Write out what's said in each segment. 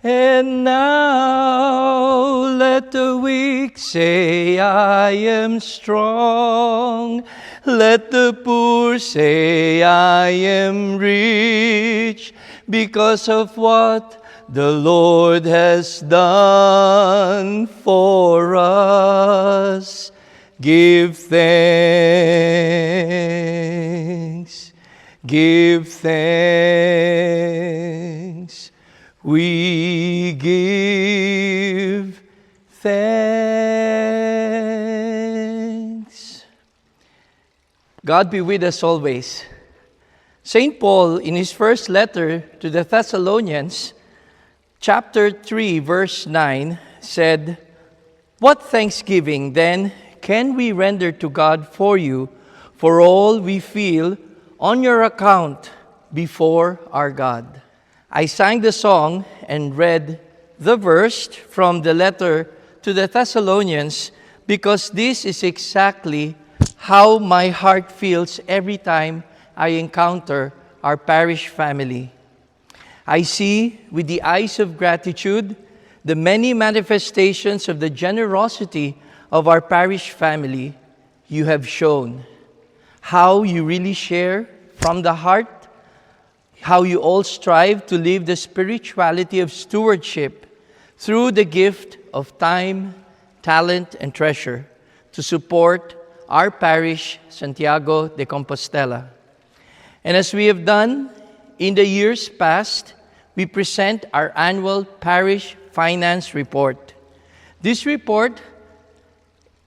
And now let the weak say, I am strong. Let the poor say, I am rich, because of what the Lord has done for us. Give thanks. Give thanks. We give thanks. God be with us always. St. Paul, in his first letter to the Thessalonians, chapter 3, verse 9, said, "What thanksgiving, then, can we render to God for you, for all we feel on your account before our God?" I sang the song and read the verse from the letter to the Thessalonians because this is exactly how my heart feels every time I encounter our parish family. I see with the eyes of gratitude the many manifestations of the generosity of our parish family you have shown, how you really share from the heart, how you all strive to live the spirituality of stewardship through the gift of time, talent, and treasure to support our parish, Santiago de Compostela. And as we have done in the years past, we present our annual parish finance report. This report,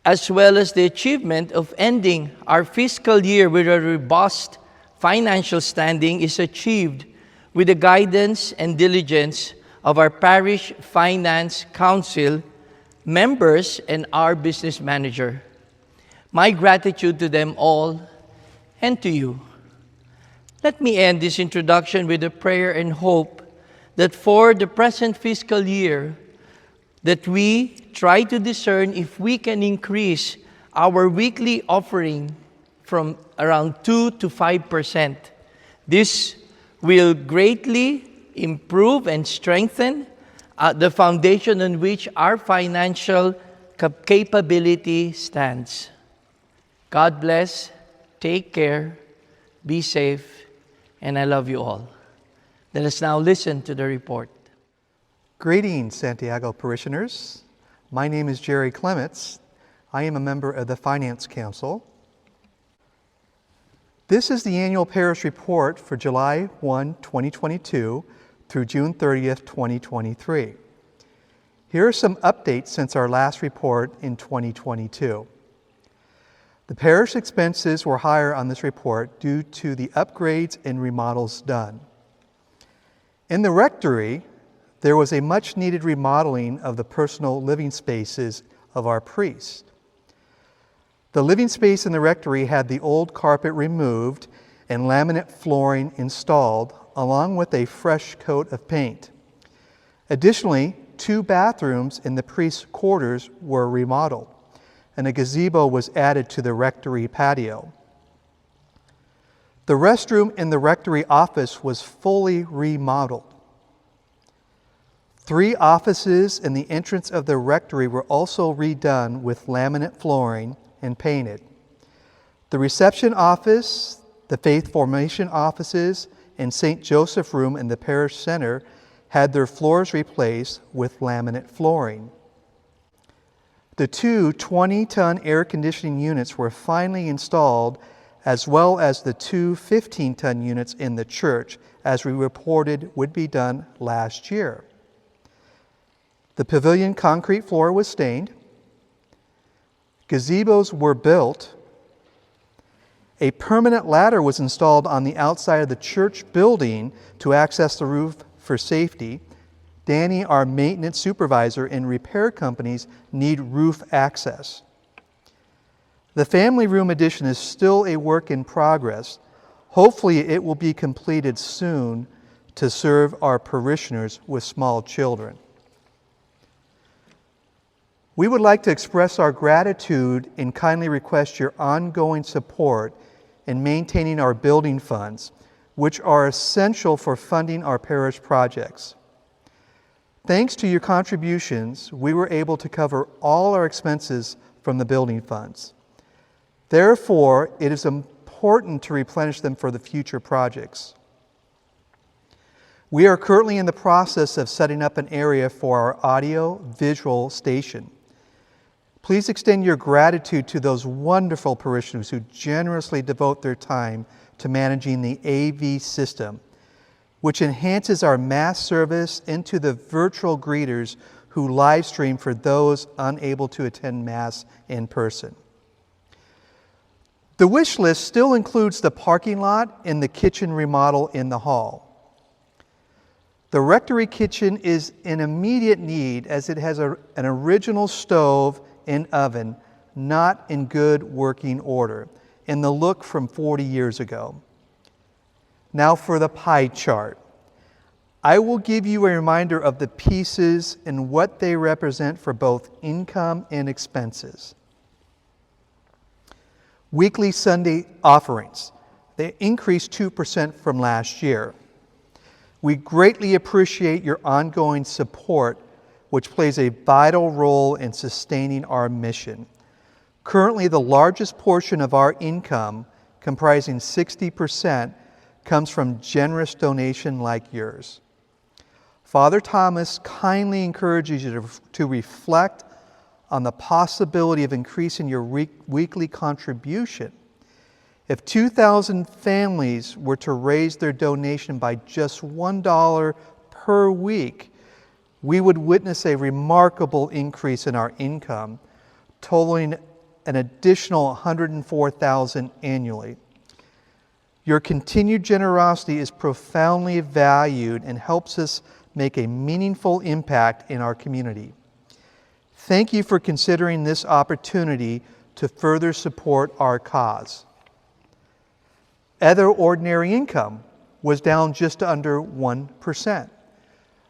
as well as the achievement of ending our fiscal year with a robust financial standing, is achieved with the guidance and diligence of our Parish Finance Council members and our business manager. My gratitude to them all and to you. Let me end this introduction with a prayer and hope that for the present fiscal year, that we try to discern if we can increase our weekly offering from around 2 to 5%. This will greatly improve and strengthen the foundation on which our financial capability stands. God bless, take care, be safe, and I love you all. Let us now listen to the report. Greetings, Santiago parishioners. My name is Jerry Clements. I am a member of the Finance Council. This is the annual parish report for July 1, 2022 through June 30th, 2023. Here are some updates since our last report in 2022. The parish expenses were higher on this report due to the upgrades and remodels done. In the rectory, there was a much-needed remodeling of the personal living spaces of our priests. The living space in the rectory had the old carpet removed and laminate flooring installed, along with a fresh coat of paint. Additionally, 2 bathrooms in the priest's quarters were remodeled, and a gazebo was added to the rectory patio. The restroom in the rectory office was fully remodeled. 3 offices in the entrance of the rectory were also redone with laminate flooring and painted. The reception office, the faith formation offices, and St. Joseph room in the parish center had their floors replaced with laminate flooring. The 2 20-ton air conditioning units were finally installed, as well as the 2 15-ton units in the church, as we reported would be done last year. The pavilion concrete floor was stained. Gazebos were built. A permanent ladder was installed on the outside of the church building to access the roof for safety. Danny, our maintenance supervisor, and repair companies need roof access. The family room addition is still a work in progress. Hopefully it will be completed soon to serve our parishioners with small children. We would like to express our gratitude and kindly request your ongoing support in maintaining our building funds, which are essential for funding our parish projects. Thanks to your contributions, we were able to cover all our expenses from the building funds. Therefore, it is important to replenish them for the future projects. We are currently in the process of setting up an area for our audio-visual station. Please extend your gratitude to those wonderful parishioners who generously devote their time to managing the AV system, which enhances our Mass service, into the virtual greeters who live stream for those unable to attend Mass in person. The wish list still includes the parking lot and the kitchen remodel in the hall. The rectory kitchen is in immediate need as it has an original stove and oven not in good working order, and the look from 40 years ago. Now for the pie chart. I will give you a reminder of the pieces and what they represent for both income and expenses. Weekly Sunday offerings. They increased 2% from last year. We greatly appreciate your ongoing support, which plays a vital role in sustaining our mission. Currently, the largest portion of our income, comprising 60%, comes from generous donation like yours. Father Thomas kindly encourages you to reflect on the possibility of increasing your weekly contribution. If 2,000 families were to raise their donation by just $1 per week, we would witness a remarkable increase in our income, totaling an additional $104,000 annually. Your continued generosity is profoundly valued and helps us make a meaningful impact in our community. Thank you for considering this opportunity to further support our cause. Other ordinary income was down just under 1%.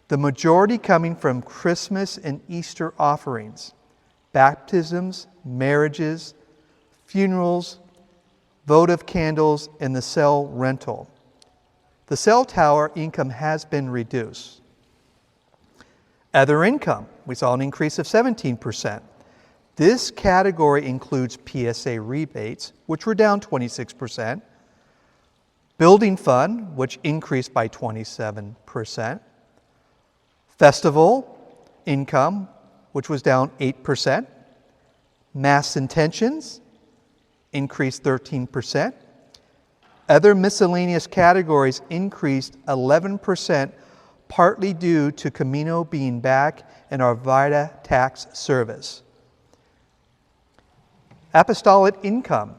The majority coming from Christmas and Easter offerings, baptisms, marriages, funerals, votive candles, and the cell rental. The cell tower income has been reduced. Other income, we saw an increase of 17%. This category includes PSA rebates, which were down 26%, building fund, which increased by 27%, festival income, which was down 8%, Mass intentions increased 13%, other miscellaneous categories increased 11%, partly due to Camino being back in our Vita tax service. Apostolic income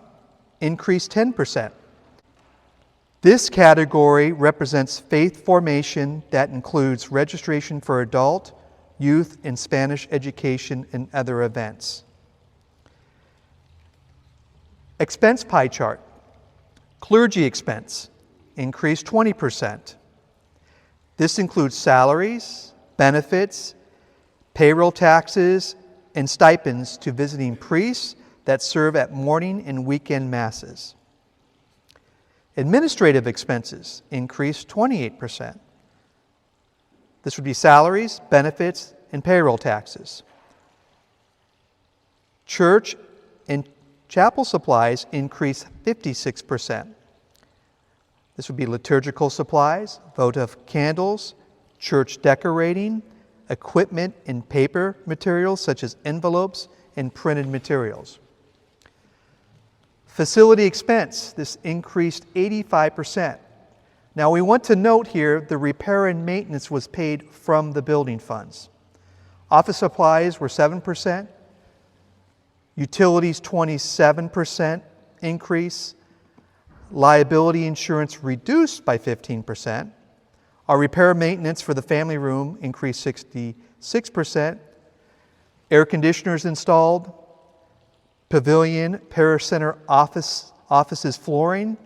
increased 10%. This category represents faith formation that includes registration for adult, youth, and Spanish education and other events. Expense pie chart. Clergy expense increased 20%. This includes salaries, benefits, payroll taxes, and stipends to visiting priests that serve at morning and weekend masses. Administrative expenses increased 28%. This would be salaries, benefits, and payroll taxes. Church and chapel supplies increased 56%. This would be liturgical supplies, votive candles, church decorating, equipment and paper materials such as envelopes and printed materials. Facility expense, this increased 85%. Now we want to note here the repair and maintenance was paid from the building funds. Office supplies were 7%, utilities 27% increase, liability insurance reduced by 15%, our repair and maintenance for the family room increased 66%, air conditioners installed, pavilion, parish center offices flooring,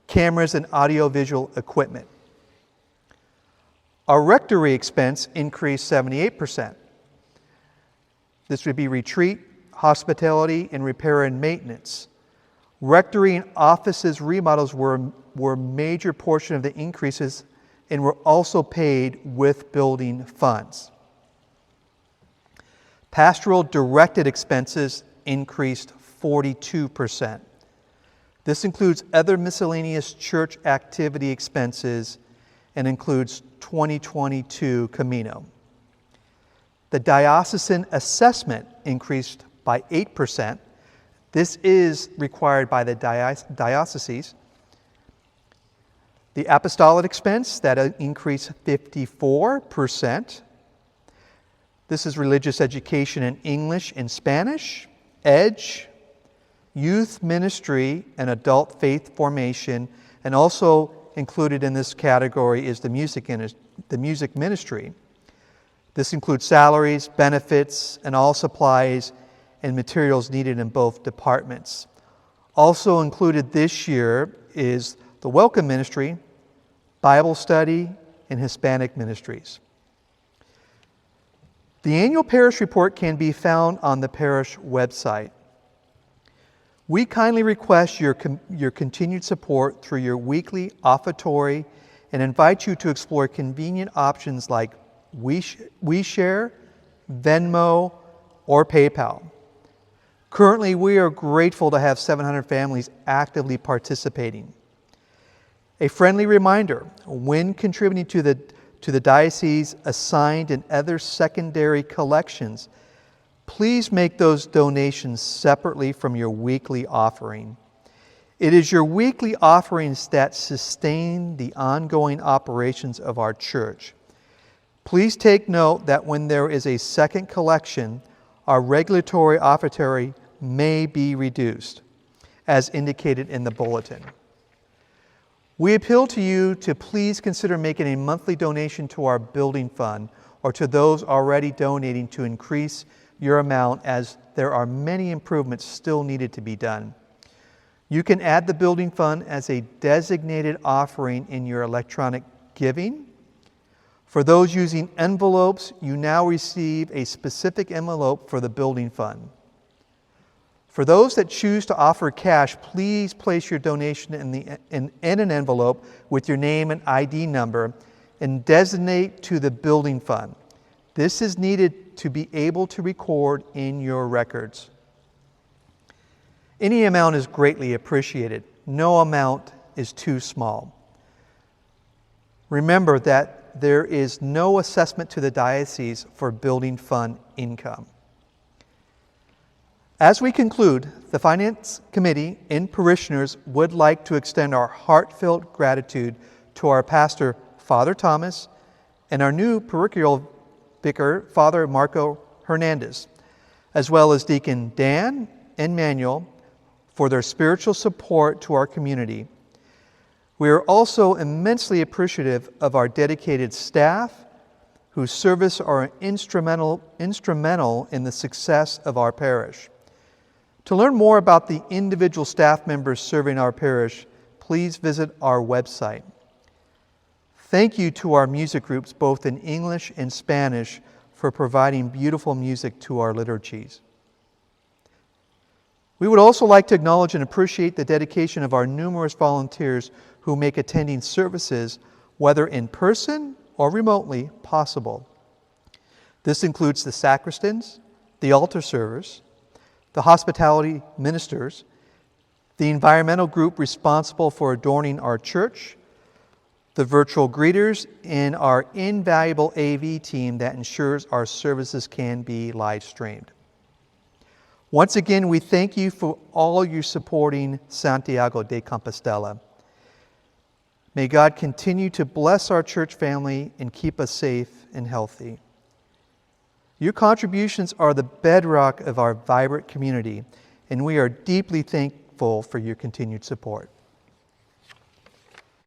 cameras and audiovisual equipment. Our rectory expense increased 78%. This would be retreat, hospitality, and repair and maintenance. Rectory and offices remodels were a major portion of the increases and were also paid with building funds. Pastoral directed expenses increased 42%. This includes other miscellaneous church activity expenses and includes 2022 Camino. The diocesan assessment increased by 8%. This is required by the dioceses. The apostolate expense, that increased 54%. This is religious education in English and Spanish, EDGE, youth ministry and adult faith formation, and also included in this category is the music ministry. This includes salaries, benefits, and all supplies and materials needed in both departments. Also included this year is the welcome ministry, Bible study, and Hispanic ministries. The annual parish report can be found on the parish website. We kindly request your continued support through your weekly offertory and invite you to explore convenient options like WeShare, Venmo, or PayPal. Currently, we are grateful to have 700 families actively participating. A friendly reminder, when contributing to the diocese assigned and other secondary collections, please make those donations separately from your weekly offering. It is your weekly offerings that sustain the ongoing operations of our church. Please take note that when there is a second collection, our regulatory offertory may be reduced, as indicated in the bulletin. We appeal to you to please consider making a monthly donation to our building fund or to those already donating to increase your amount, as there are many improvements still needed to be done. You can add the building fund as a designated offering in your electronic giving. For those using envelopes, you now receive a specific envelope for the building fund. For those that choose to offer cash, please place your donation in an envelope with your name and ID number and designate to the building fund. This is needed to be able to record in your records. Any amount is greatly appreciated. No amount is too small. Remember that there is no assessment to the diocese for building fund income. As we conclude, the Finance Committee and parishioners would like to extend our heartfelt gratitude to our pastor, Father Thomas, and our new parochial vicar, Father Marco Hernandez, as well as Deacon Dan and Manuel, for their spiritual support to our community. We are also immensely appreciative of our dedicated staff, whose service are instrumental in the success of our parish. To learn more about the individual staff members serving our parish, please visit our website. Thank you to our music groups, both in English and Spanish, for providing beautiful music to our liturgies. We would also like to acknowledge and appreciate the dedication of our numerous volunteers who make attending services, whether in person or remotely, possible. This includes the sacristans, the altar servers, the hospitality ministers, the environmental group responsible for adorning our church, the virtual greeters, and our invaluable AV team that ensures our services can be live streamed. Once again, we thank you for all your supporting Santiago de Compostela. May God continue to bless our church family and keep us safe and healthy. Your contributions are the bedrock of our vibrant community, and we are deeply thankful for your continued support.